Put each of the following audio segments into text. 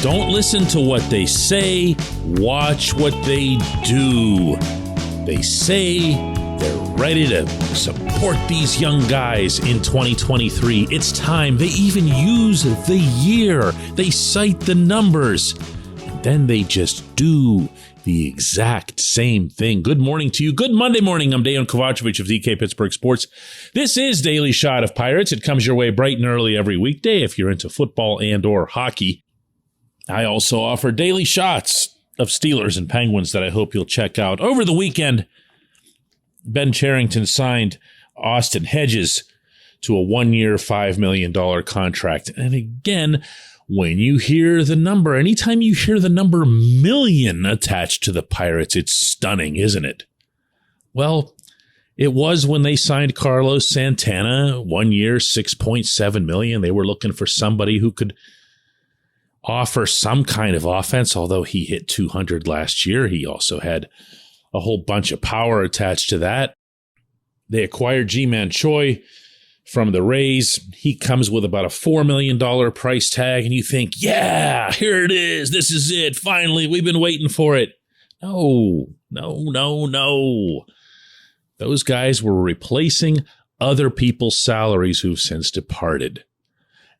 Don't listen to what they say, watch what they do. They say they're ready to support these young guys in 2023. It's time. They even use the year. They cite the numbers. And then they just do the exact same thing. Good morning to you. Good Monday morning. I'm Dejan Kovacevic of DK Pittsburgh Sports. This is Daily Shot of Pirates. It comes your way bright and early every weekday if you're into football and or hockey. I also offer daily shots of Steelers and Penguins that I hope you'll check out. Over the weekend, Ben Cherington signed Austin Hedges to a 1-year, $5 million contract. And again, when you hear the number, anytime you hear the number million attached to the Pirates, it's stunning, isn't it? Well, it was when they signed Carlos Santana, 1 year, $6.7 million. They were looking for somebody who could offer some kind of offense, although he hit 200 last year. He also had a whole bunch of power attached to that. They acquired Ji-Man Choi from the Rays. He comes with about a $4 million price tag, and you think, yeah, here it is. This is it. Finally, we've been waiting for it. No. Those guys were replacing other people's salaries who've since departed.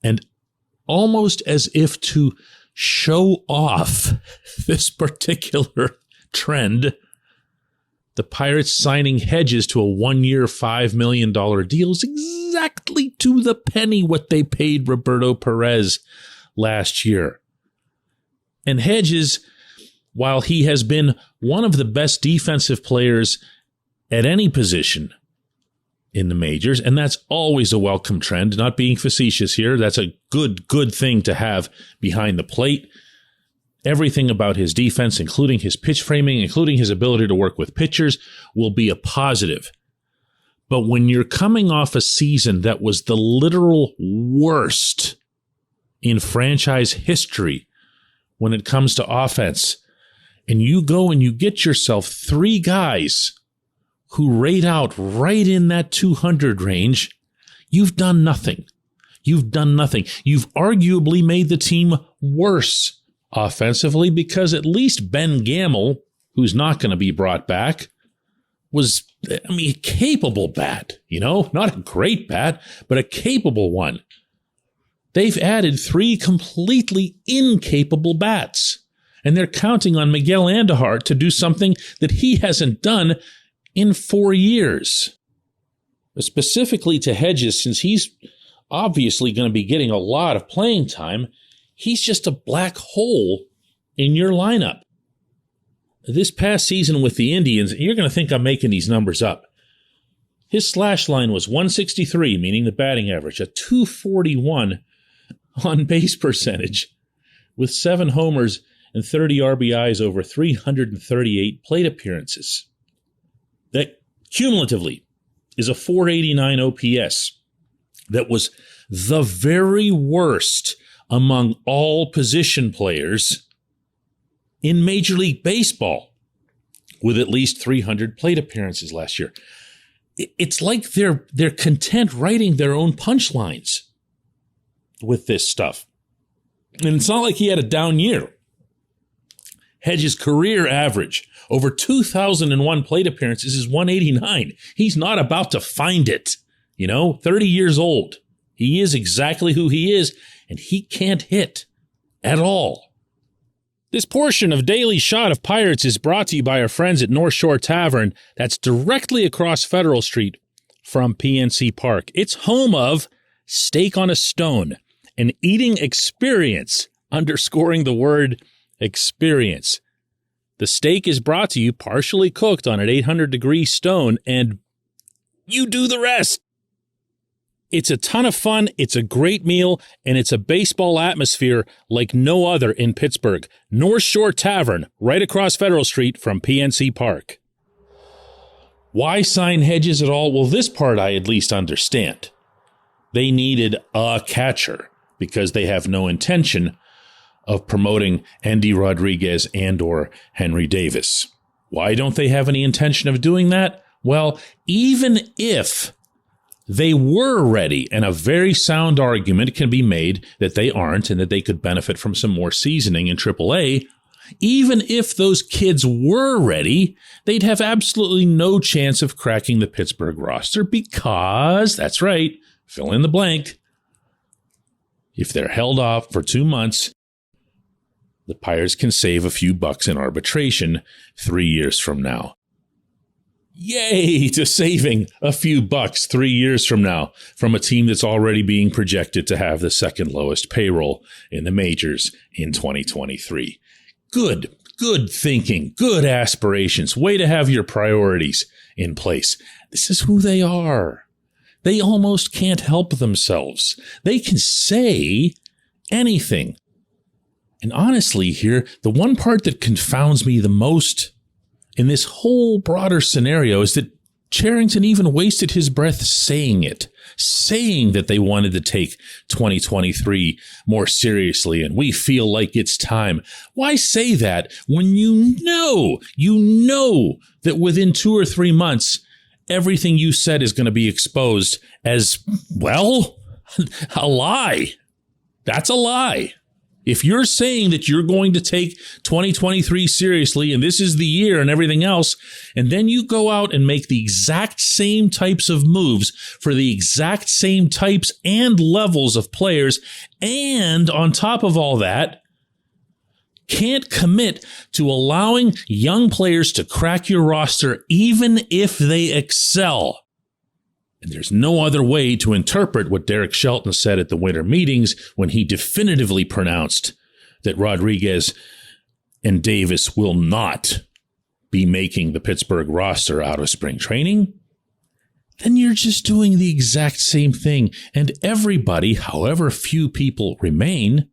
And almost as if to show off this particular trend, the Pirates signing Hedges to a 1-year, $5 million deal is exactly to the penny what they paid Roberto Perez last year. And Hedges, while he has been one of the best defensive players at any position in the majors, and that's always a welcome trend, not being facetious here. That's a good thing to have behind the plate. Everything about his defense, including his pitch framing, including his ability to work with pitchers, will be a positive. But when you're coming off a season that was the literal worst in franchise history when it comes to offense, and you go and you get yourself 3 guys who rate out right in that 200 range, you've done nothing. You've done nothing. You've arguably made the team worse offensively because at least Ben Gamel, who's not going to be brought back, was, a capable bat, not a great bat, but a capable one. They've added 3 completely incapable bats, and they're counting on Miguel Andujar to do something that he hasn't done in 4 years. Specifically to Hedges, since he's obviously going to be getting a lot of playing time, he's just a black hole in your lineup. This past season with the Indians, you're going to think I'm making these numbers up. His slash line was 163, meaning the batting average, a 241 on base percentage, with 7 homers and 30 RBIs over 338 plate appearances. That cumulatively is a 489 OPS. That was the very worst among all position players in Major League Baseball, with at least 300 plate appearances last year. It's like they're content writing their own punchlines with this stuff. And it's not like he had a down year. Hedges' career average over 2,001 plate appearances is 189. He's not about to find it. 30 years old. He is exactly who he is, and he can't hit at all. This portion of Daily Shot of Pirates is brought to you by our friends at North Shore Tavern. That's directly across Federal Street from PNC Park. It's home of Steak on a Stone, an eating experience, underscoring the word experience. The steak is brought to you partially cooked on an 800-degree stone, and you do the rest. It's a ton of fun, it's a great meal, and it's a baseball atmosphere like no other in Pittsburgh. North Shore Tavern, right across Federal Street from PNC Park. Why sign Hedges at all? Well, this part I at least understand. They needed a catcher because they have no intention of promoting Andy Rodriguez and or Henry Davis. Why don't they have any intention of doing that? Well, even if they were ready, and a very sound argument can be made that they aren't and that they could benefit from some more seasoning in AAA. Even if those kids were ready, they'd have absolutely no chance of cracking the Pittsburgh roster because, that's right, fill in the blank, if they're held off for 2 months, the Pirates can save a few bucks in arbitration 3 years from now. Yay to saving a few bucks 3 years from now from a team that's already being projected to have the second lowest payroll in the majors in 2023. Good thinking, good aspirations, way to have your priorities in place. This is who they are. They almost can't help themselves. They can say anything. And honestly here, the one part that confounds me the most in this whole broader scenario is that Cherington even wasted his breath saying it, saying that they wanted to take 2023 more seriously and we feel like it's time. Why say that when you know that within 2 or 3 months, everything you said is going to be exposed as, well, a lie. That's a lie. If you're saying that you're going to take 2023 seriously and this is the year and everything else, and then you go out and make the exact same types of moves for the exact same types and levels of players, and on top of all that, can't commit to allowing young players to crack your roster even if they excel. And there's no other way to interpret what Derek Shelton said at the winter meetings when he definitively pronounced that Rodriguez and Davis will not be making the Pittsburgh roster out of spring training. Then you're just doing the exact same thing. And everybody, however few people remain,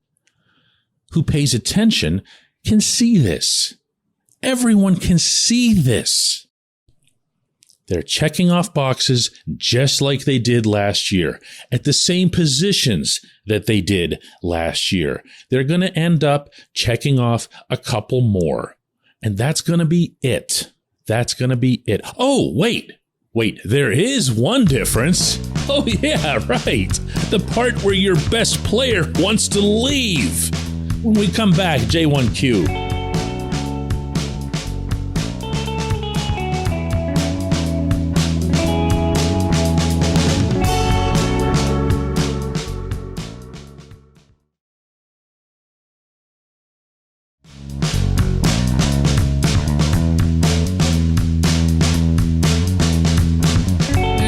who pays attention can see this. Everyone can see this. They're checking off boxes just like they did last year at the same positions that they did last year. They're going to end up checking off a couple more, and that's going to be it. That's going to be it. Oh, wait, there is one difference. Oh, yeah, right. The part where your best player wants to leave. When we come back, J1Q.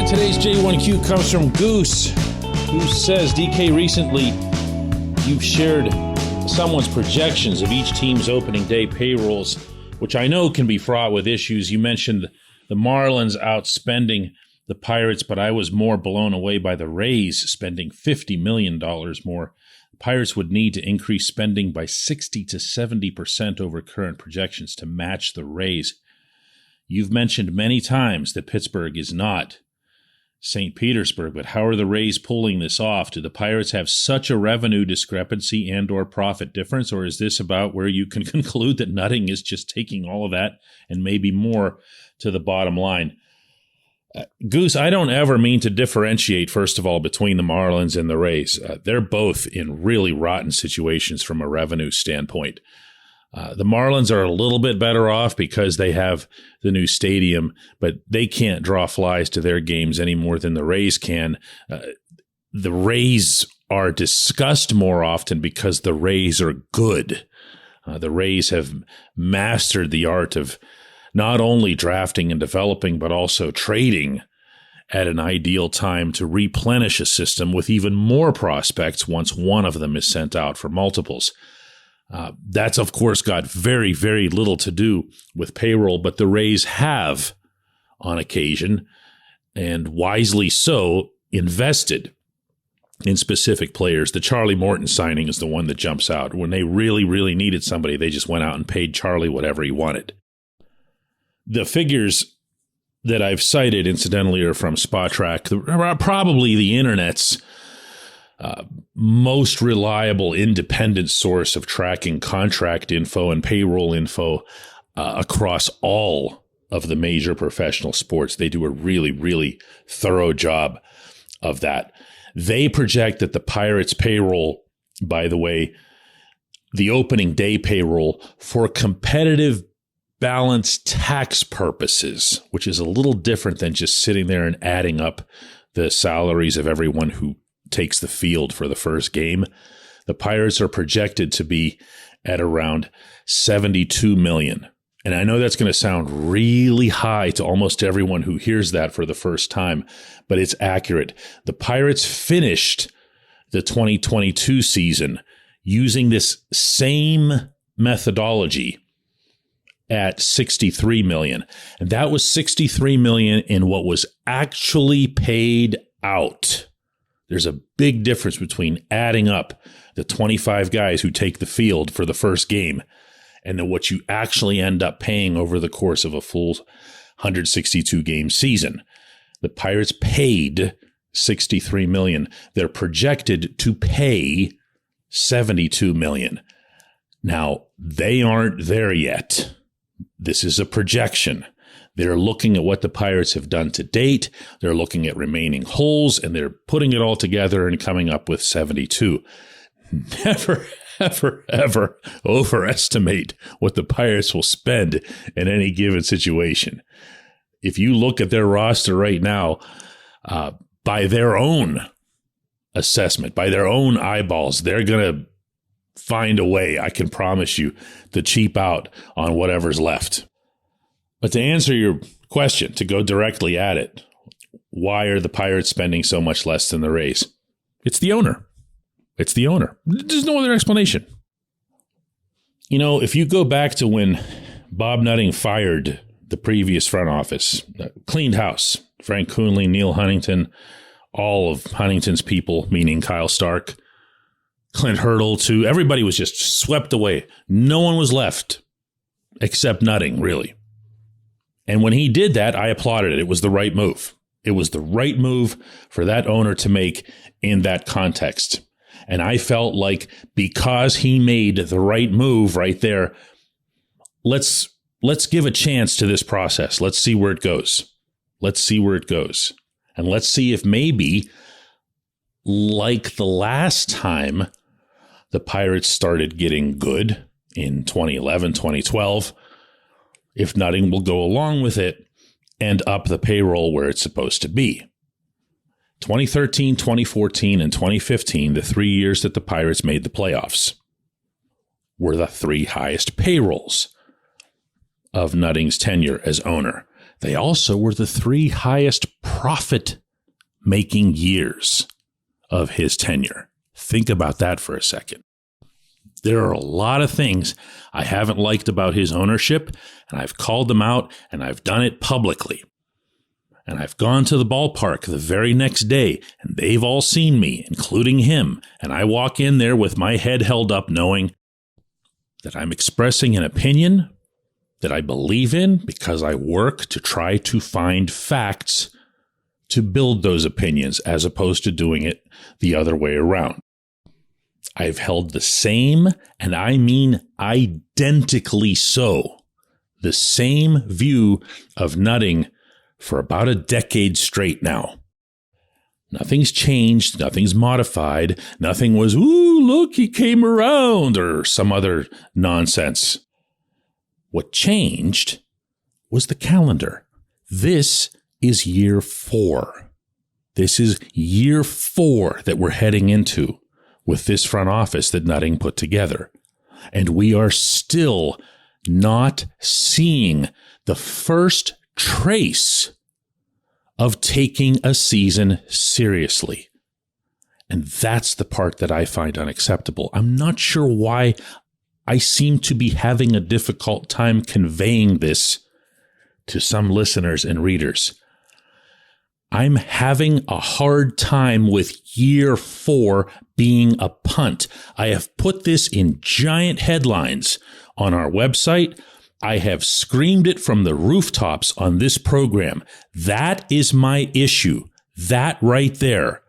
Today's J1Q comes from Goose, who says, DK, recently you've shared someone's projections of each team's opening day payrolls, which I know can be fraught with issues. You mentioned the Marlins outspending the Pirates, but I was more blown away by the Rays spending $50 million more. The Pirates would need to increase spending by 60 to 70% over current projections to match the Rays. You've mentioned many times that Pittsburgh is not St. Petersburg, but how are the Rays pulling this off? Do the Pirates have such a revenue discrepancy and or profit difference, or is this about where you can conclude that Nutting is just taking all of that and maybe more to the bottom line? Goose, I don't ever mean to differentiate, first of all, between the Marlins and the Rays. They're both in really rotten situations from a revenue standpoint. The Marlins are a little bit better off because they have the new stadium, but they can't draw flies to their games any more than the Rays can. The Rays are discussed more often because the Rays are good. The Rays have mastered the art of not only drafting and developing, but also trading at an ideal time to replenish a system with even more prospects once one of them is sent out for multiples. That's, of course, got very, very little to do with payroll, but the Rays have, on occasion, and wisely so, invested in specific players. The Charlie Morton signing is the one that jumps out. When they really, really needed somebody, they just went out and paid Charlie whatever he wanted. The figures that I've cited, incidentally, are from Spotrac, probably the internet's most reliable independent source of tracking contract info and payroll info across all of the major professional sports. They do a really, really thorough job of that. They project that the Pirates payroll, by the way, the opening day payroll for competitive balance tax purposes, which is a little different than just sitting there and adding up the salaries of everyone who takes the field for the first game. The Pirates are projected to be at around $72 million. And I know that's going to sound really high to almost everyone who hears that for the first time, but it's accurate. The Pirates finished the 2022 season using this same methodology at $63 million. And that was $63 million in what was actually paid out. There's a big difference between adding up the 25 guys who take the field for the first game and then what you actually end up paying over the course of a full 162 game season. The Pirates paid $63 million. They're projected to pay $72 million. Now, they aren't there yet. This is a projection. They're looking at what the Pirates have done to date. They're looking at remaining holes, and they're putting it all together and coming up with 72. Never, ever overestimate what the Pirates will spend in any given situation. If you look at their roster right now, by their own assessment, by their own eyeballs, they're going to find a way, I can promise you, to cheap out on whatever's left. But to answer your question, to go directly at it, why are the Pirates spending so much less than the Rays? It's the owner. It's the owner. There's no other explanation. You know, if you go back to when Bob Nutting fired the previous front office, cleaned house, Frank Coonley, Neil Huntington, all of Huntington's people, meaning Kyle Stark, Clint Hurdle, too, everybody was just swept away. No one was left except Nutting, really. And when he did that, I applauded it. It was the right move. It was the right move for that owner to make in that context. And I felt like because he made the right move right there, let's give a chance to this process. Let's see where it goes. Let's see where it goes. And let's see if maybe, like the last time the Pirates started getting good in 2011, 2012, if Nutting will go along with it and up the payroll where it's supposed to be. 2013, 2014, and 2015, the 3 years that the Pirates made the playoffs, were the 3 highest payrolls of Nutting's tenure as owner. They also were the 3 highest profit-making years of his tenure. Think about that for a second. There are a lot of things I haven't liked about his ownership, and I've called them out, and I've done it publicly. And I've gone to the ballpark the very next day, and they've all seen me, including him, and I walk in there with my head held up knowing that I'm expressing an opinion that I believe in because I work to try to find facts to build those opinions as opposed to doing it the other way around. I've held the same, and I mean identically so, the same view of Nutting for about a decade straight now. Nothing's changed, nothing's modified, nothing was, ooh, look, he came around, or some other nonsense. What changed was the calendar. This is year 4. This is year 4 that we're heading into with this front office that Nutting put together. And we are still not seeing the first trace of taking a season seriously. And that's the part that I find unacceptable. I'm not sure why I seem to be having a difficult time conveying this to some listeners and readers. I'm having a hard time with year 4 being a punt. I have put this in giant headlines on our website. I have screamed it from the rooftops on this program. That is my issue. That right there.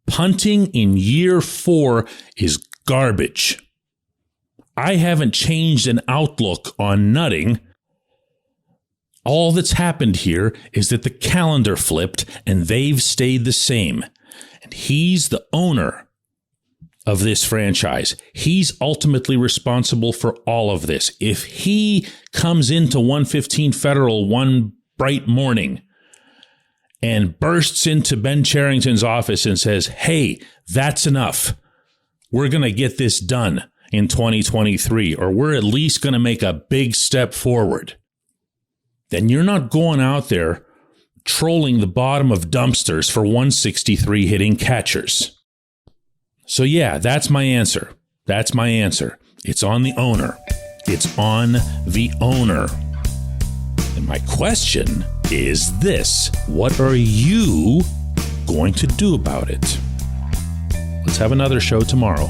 Punting in year 4 is garbage. I haven't changed an outlook on Nutting. All that's happened here is that the calendar flipped and they've stayed the same. And he's the owner of this franchise. He's ultimately responsible for all of this. If he comes into 115 Federal one bright morning and bursts into Ben Cherington's office and says, hey, that's enough. We're going to get this done in 2023, or we're at least going to make a big step forward. Then you're not going out there trolling the bottom of dumpsters for 163 hitting catchers. So yeah, that's my answer. That's my answer. It's on the owner. It's on the owner. And my question is this: what are you going to do about it? Let's have another show tomorrow.